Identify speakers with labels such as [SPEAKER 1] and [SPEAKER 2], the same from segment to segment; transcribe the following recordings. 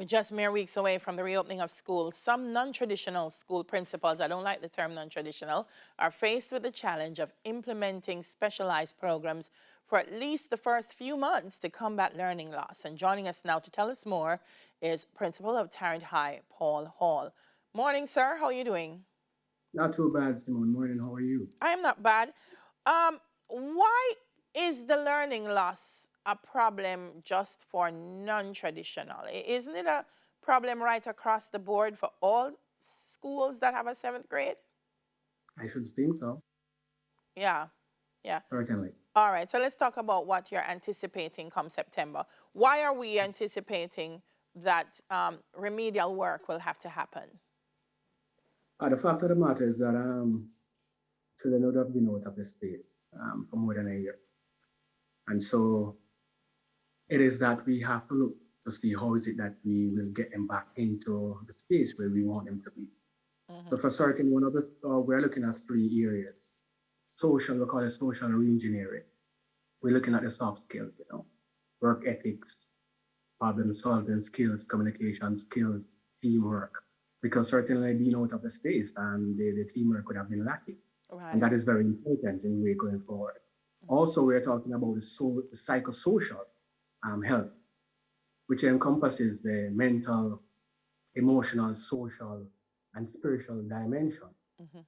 [SPEAKER 1] We're just mere weeks away from the reopening of schools. Some non-traditional school principals, I don't like the term non-traditional, are faced with the challenge of implementing specialized programs for at least the first few months to combat learning loss. And joining us now to tell us more is Principal of Tarrant High, Paul Hall. Morning, sir. How are you doing?
[SPEAKER 2] Not too bad, Simone. Morning, how are you?
[SPEAKER 1] I am not bad. Why is the learning loss a problem just for non-traditional? Isn't it a problem right across the board for all schools that have a seventh grade?
[SPEAKER 2] I should think so,
[SPEAKER 1] Yeah, yeah.
[SPEAKER 2] certainly.
[SPEAKER 1] All right, so let's talk about what you're anticipating come September. Why are we anticipating that remedial work will have to happen?
[SPEAKER 2] The fact of the matter is that children would have been out of the space for more than a year. And so it is that we have to look to see how is it that we will get them back into the space where we want them to be. So for certain, one of the, we're looking at three areas. Social, we call it social reengineering. We're looking at the soft skills, work ethics, problem solving skills, communication skills, teamwork. Because certainly being out of the space, the teamwork would have been lacking.
[SPEAKER 1] Right.
[SPEAKER 2] And that is very important in way going forward. Also, we're talking about the psychosocial health, which encompasses the mental, emotional, social, and spiritual dimension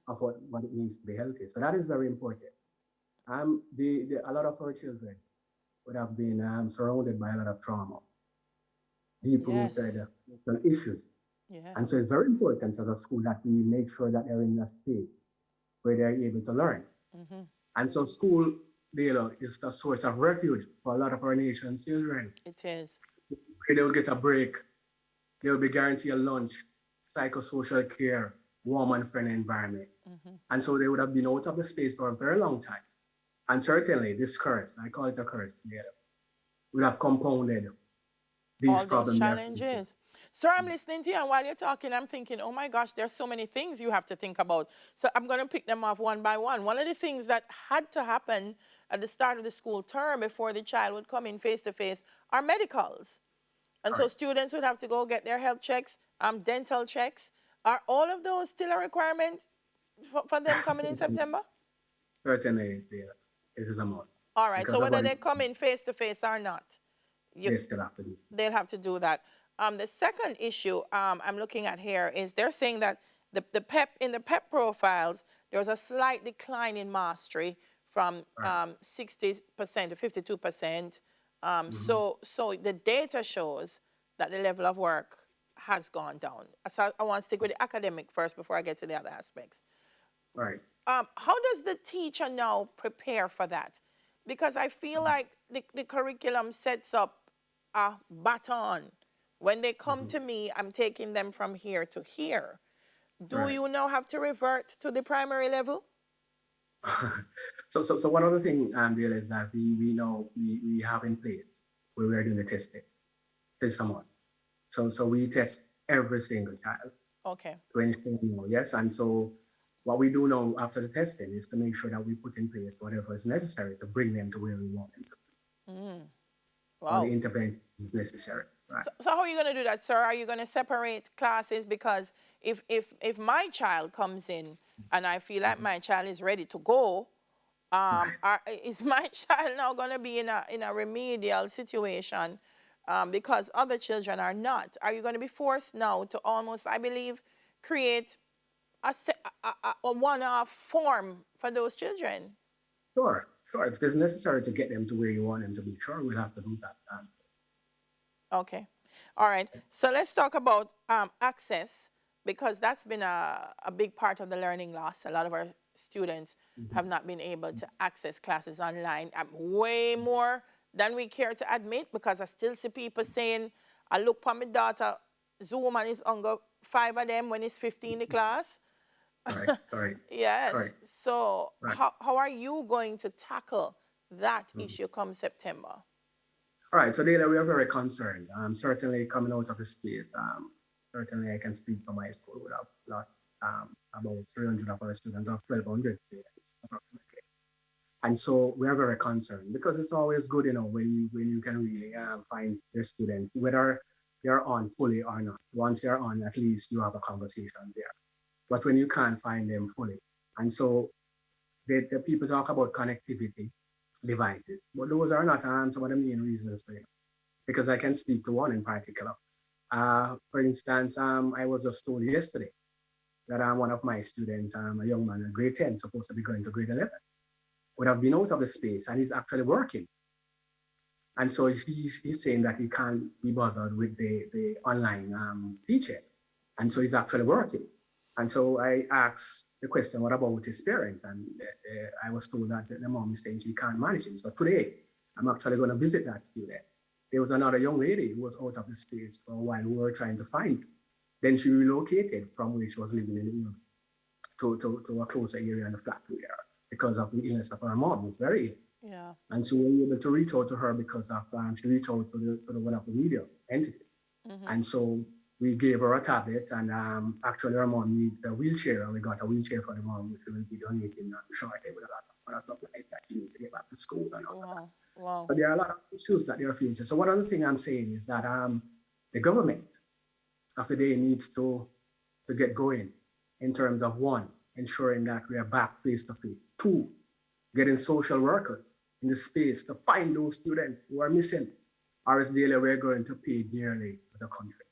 [SPEAKER 2] of what it means to be healthy. So that is very important. A lot of our children would have been surrounded by a lot of trauma, deep-rooted
[SPEAKER 1] Yes.
[SPEAKER 2] social issues.
[SPEAKER 1] Yeah.
[SPEAKER 2] And so it's very important as a school that we make sure that they're in a space where they're able to learn. And so school, is a source of refuge for a lot of our nation's children.
[SPEAKER 1] It is.
[SPEAKER 2] Where they'll get a break, they'll be guaranteed a lunch, psychosocial care, warm and friendly environment. And so they would have been out of the space for a very long time. And certainly this curse, I call it a curse, would have compounded these
[SPEAKER 1] All those
[SPEAKER 2] problems.
[SPEAKER 1] challenges. Sir, I'm listening to you, and while you're talking, I'm thinking, oh my gosh, there's so many things you have to think about. So I'm going to pick them off one by one. One of the things that had to happen at the start of the school term before the child would come in face to face are medicals. And so students would have to go get their health checks, dental checks. Are all of those still a requirement for them coming in September?
[SPEAKER 2] Certainly, it is a must.
[SPEAKER 1] All right,
[SPEAKER 2] Because
[SPEAKER 1] so
[SPEAKER 2] of
[SPEAKER 1] whether
[SPEAKER 2] what
[SPEAKER 1] they come in face to face or not,
[SPEAKER 2] they still have to do.
[SPEAKER 1] they'll have to do that. The second issue I'm looking at here is they're saying that the PEP profiles, there's a slight decline in mastery from 60% to 52%. So the data shows that the level of work has gone down. So I want to stick with the academic first before I get to the other aspects.
[SPEAKER 2] Right.
[SPEAKER 1] How does the teacher now prepare for that? Because I feel like the curriculum sets up a baton. When they come to me, I'm taking them from here to here. Do you now have to revert to the primary level?
[SPEAKER 2] So one of the things, Bill, is that we know we have in place where we are doing the testing systems. So we test every single child.
[SPEAKER 1] Okay.
[SPEAKER 2] To ensure, yes. And so what we do now after the testing is to make sure that we put in place whatever is necessary to bring them to where we want them to be.
[SPEAKER 1] Wow.
[SPEAKER 2] All the intervention is necessary. Right.
[SPEAKER 1] So how are you going to do that, sir? Are you going to separate classes? Because if my child comes in and I feel like my child is ready to go, is my child now going to be in a remedial situation because other children are not? Are you going to be forced now to almost, I believe, create a one-off form for those children?
[SPEAKER 2] Sure. If it is necessary to get them to where you want them to be, sure, we'll have to do that.
[SPEAKER 1] Okay. All right. So let's talk about access, because that's been a big part of the learning loss. A lot of our students have not been able to access classes online, way more than we care to admit, because I still see people saying, I look for my daughter, Zoom, and it's on 5 of them when it's 15 in the class.
[SPEAKER 2] Correct.
[SPEAKER 1] Yes.
[SPEAKER 2] Correct.
[SPEAKER 1] So how are you going to tackle that issue come September?
[SPEAKER 2] All right, so Dana, we are very concerned. Certainly coming out of the space, certainly I can speak for my school. We have lost about 300 of our students, or 1,200 students approximately. And so we are very concerned, because it's always good, when you can really find your students, whether you're on fully or not. Once you're on, at least you have a conversation there. But when you can't find them fully, and so the people talk about connectivity devices, but those are not some of the main reasons for it. Because I can speak to one in particular. For instance, I was just told yesterday that one of my students, a young man in grade 10, supposed to be going to grade 11, would have been out of the space and he's actually working. And so he's saying that he can't be bothered with the online teaching. And so he's actually working. And so I asked the question, what about his parent? And I was told that the mom is saying she can't manage it. So today, I'm actually going to visit that student. There was another young lady who was out of the space for a while we were trying to find. Then she relocated from where she was living in the hills to a closer area in the flat with her because of the illness of her mom, who was very ill.
[SPEAKER 1] Yeah.
[SPEAKER 2] And so we were able to reach out to her because of she reached out to the one of the media entities. Mm-hmm. And so we gave her a tablet, and actually her mom needs a wheelchair, and we got a wheelchair for the mom, which will be donating shortly with a lot of other supplies that she needs to get back to school and all that.
[SPEAKER 1] Wow.
[SPEAKER 2] So there are a lot of issues that they are facing. So one other thing I'm saying is that the government of the day needs to get going in terms of one, ensuring that we are back face to face. Two, getting social workers in the space to find those students who are missing, or as daily we're going to pay dearly as a country.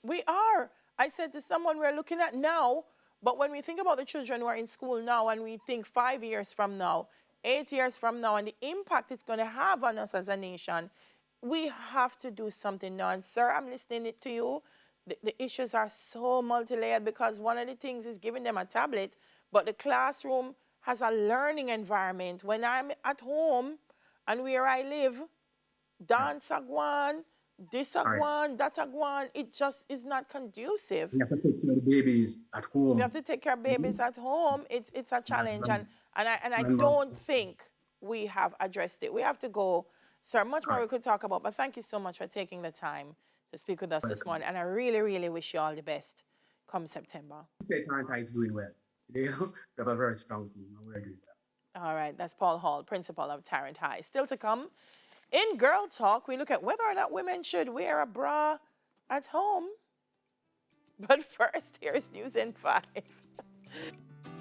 [SPEAKER 1] We are. I said to someone we're looking at now, but when we think about the children who are in school now and we think 5 years from now, 8 years from now, and the impact it's going to have on us as a nation, we have to do something now. And sir, I'm listening to you. The issues are so multi-layered because one of the things is giving them a tablet, but the classroom has a learning environment. When I'm at home and where I live, dance agwan, this agwan, that agwan, it just is not conducive.
[SPEAKER 2] We have to take care of the babies at home.
[SPEAKER 1] We have to take care of babies at home. It's a challenge, and I don't think we have addressed it. We have to go, sir. Much more we could talk about, but thank you so much for taking the time to speak with us this morning, and I really, really wish you all the best come September.
[SPEAKER 2] Atlanta is doing well. They have a very strong team. We're doing that.
[SPEAKER 1] All right, that's Paul Hall, principal of Tarrant High. Still to come, in Girl Talk, we look at whether or not women should wear a bra at home. But first, here's News in 5.